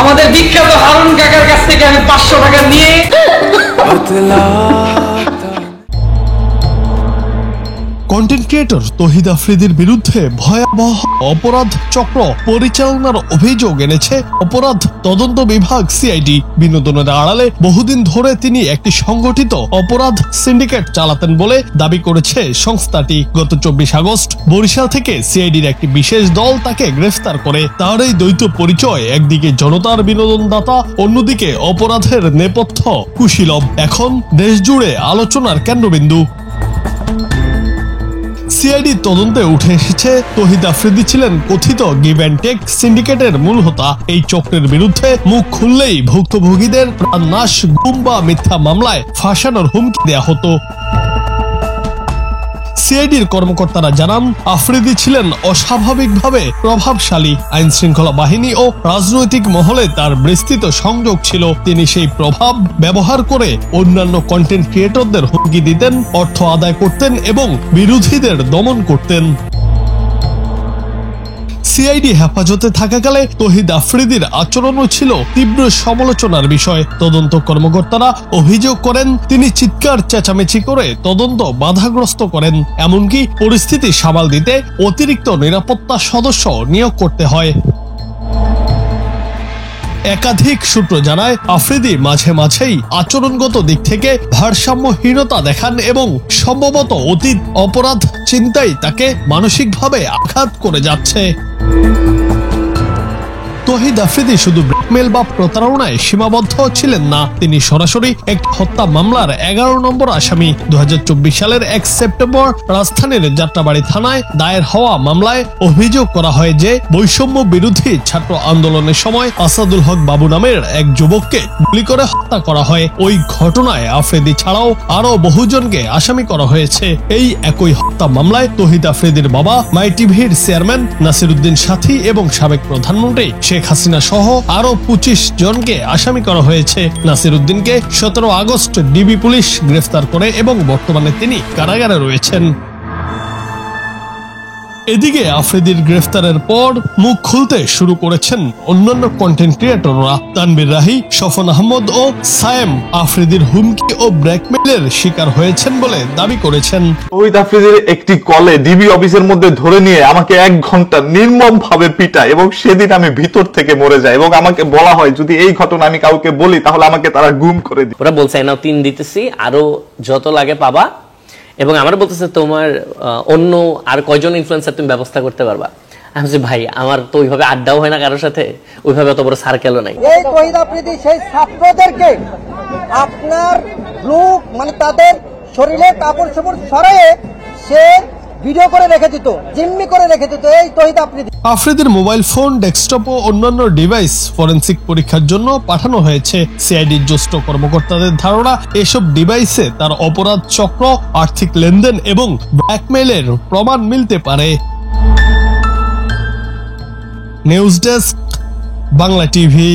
আমাদের বিখ্যাত হারুন কাকার কাছ থেকে আমি 500 টাকা নিয়ে কন্টেন্ট ক্রিয়েটর তহিদ আফ্রিদির বিরুদ্ধে ভয়াবহ অপরাধ চক্র পরিচালনার অভিযোগ এনেছে অপরাধ তদন্ত বিভাগ সিআইডি। বিনোদনের আড়ালে বহুদিন ধরে তিনি একটি সংগঠিত অপরাধ সিন্ডিকেট চালাতেন বলে দাবি করেছে সংস্থাটি। গত 24 আগস্ট বরিশাল থেকে সিআইডির একটি বিশেষ দল তাকে গ্রেফতার করে। তার এই দ্বৈত পরিচয়, একদিকে জনতার বিনোদনদাতা, অন্যদিকে অপরাধের নেপথ্য কুশীলব, এখন দেশজুড়ে আলোচনার কেন্দ্রবিন্দু। সিআইডি তদন্তে উঠে এসেছে তহিদ আফ্রিদি ছিলেন কথিত গিভ অ্যান্ড টেক সিন্ডিকেটের মূল হোতা। এই চক্রের বিরুদ্ধে মুখ খুললেই ভুক্তভোগীদের প্রাণনাশ, গুম বা মিথ্যা মামলায় ফাঁসানোর হুমকি দেয়া হতো। সিআইডির কর্মকর্তারা জানান, আফ্রিদি ছিলেন অস্বাভাবিকভাবে প্রভাবশালী। আইন শৃঙ্খলা বাহিনী ও রাজনৈতিক মহলে তার বিস্তৃত সংযোগ ছিল। তিনি সেই প্রভাব ব্যবহার করে অন্যান্য কন্টেন্ট ক্রিয়েটরদের হুমকি দিতেন, অর্থ আদায় করতেন এবং বিরোধীদের দমন করতেন। সিআইডি হেফাজতে থাকাকালে তহিদ আফ্রিদির আচরণও ছিল তীব্র সমালোচনার বিষয়। তদন্ত কর্মকর্তারা অভিযোগ করেন, তিনি চিৎকার চেঁচামেচি করে তদন্ত বাধাগ্রস্ত করেন, এমনকি পরিস্থিতি সামাল দিতে অতিরিক্ত নিরাপত্তা সদস্য নিয়োগ করতে হয়। একাধিক সূত্র জানায়, আফ্রিদি মাঝে মাঝেই আচরণগত দিক থেকে ভারসাম্যহীনতা দেখান এবং সম্ভবত অতীত অপরাধ চিন্তাই তাকে মানসিকভাবে আঘাত করে যাচ্ছে। তহিদ আফ্রিদি শুধু ব্ল্যাকমেল বা প্রতারণায় সীমাবদ্ধ ছিলেন না, তিনি সরাসরি একটি হত্যা মামলার 11 নম্বর আসামি। 2024 সালের 1 সেপ্টেম্বর রাজধানীর যাত্রাবাড়ি থানায় দায়ের হওয়া মামলায় অভিযোগ করা হয় যে বৈষম্য বিরোধী ছাত্র আন্দোলনের সময় আসাদুল হক বাবু নামের এক যুবককে গুলি করে হত্যা করা হয়। ওই ঘটনায় আফ্রিদি ছাড়াও আরো বহুজনকে আসামি করা হয়েছে। এই একই হত্যা মামলায় তহিদ আফ্রিদির বাবা, মাই টিভির চেয়ারম্যান নাসিরউদ্দিন সাথী এবং সাবেক প্রধানমন্ত্রী শেখ হাসিনা সহ আরো 25 জনকে আসামি করা হয়েছে। নাসিরউদ্দিনকে 17 আগস্ট ডিবি পুলিশ গ্রেফতার করে এবং বর্তমানে তিনি কারাগারে রয়েছেন। এদিকে আফ্রিদির গ্রেফতারের পর মুখ খুলতে শুরু করেছেন অন্যান্য কন্টেন্ট ক্রিয়েটররা। তানভীর রাহি, স্বপন আহমদ ও সায়েম আফ্রিদির হুমকি ও ব্ল্যাকমেইলের শিকার হয়েছেন বলে দাবি করেছেন। তহিদ আফ্রিদির একটি কলে ডিবি অফিসের মধ্যে ধরে নিয়ে আমাকে 1 ঘন্টা নির্মম ভাবে পিটায় এবং সেদিন আমি ভিতর থেকে মরে যাই এবং আমাকে বলা হয় যদি এই ঘটনা আমি কাউকে বলি তাহলে আমাকে তারা গুম করে দিবে। ওরা বলছে নাও 3 দিতেছি, আরো যত লাগে পাবা, এবং আমার বলতেছে তোমার অন্য আর কয়জন ইনফ্লুয়েন্সার তুমি ব্যবস্থা করতে পারবা। আমি বলছি ভাই আমার তো ওইভাবে আড্ডাও হয় না কারোর সাথে, ওইভাবে অত বড় সার্কেলও নাই। এই তহিদ আফ্রিদি সেই ছাত্রদেরকে আপনার লুক মানে তাদের শরীরের কাপড় চোপড় সরায়ে সে ভিডিও করে রেখে দিত, জিম্মি করে রেখে দিত এই তহিদ আফ্রিদি। আফ্রিদির মোবাইল ফোন, ডেস্কটপ ও অন্যান্য ডিভাইস ফরেনসিক পরীক্ষার জন্য পাঠানো হয়েছে। সিআইডির জ্যেষ্ঠ কর্মকর্তাদের ধারণা, এসব ডিভাইসে তার অপরাধ চক্র, আর্থিক লেনদেন এবং ব্ল্যাকমেইলের প্রমাণ মিলতে পারে। News desk, Bangla TV.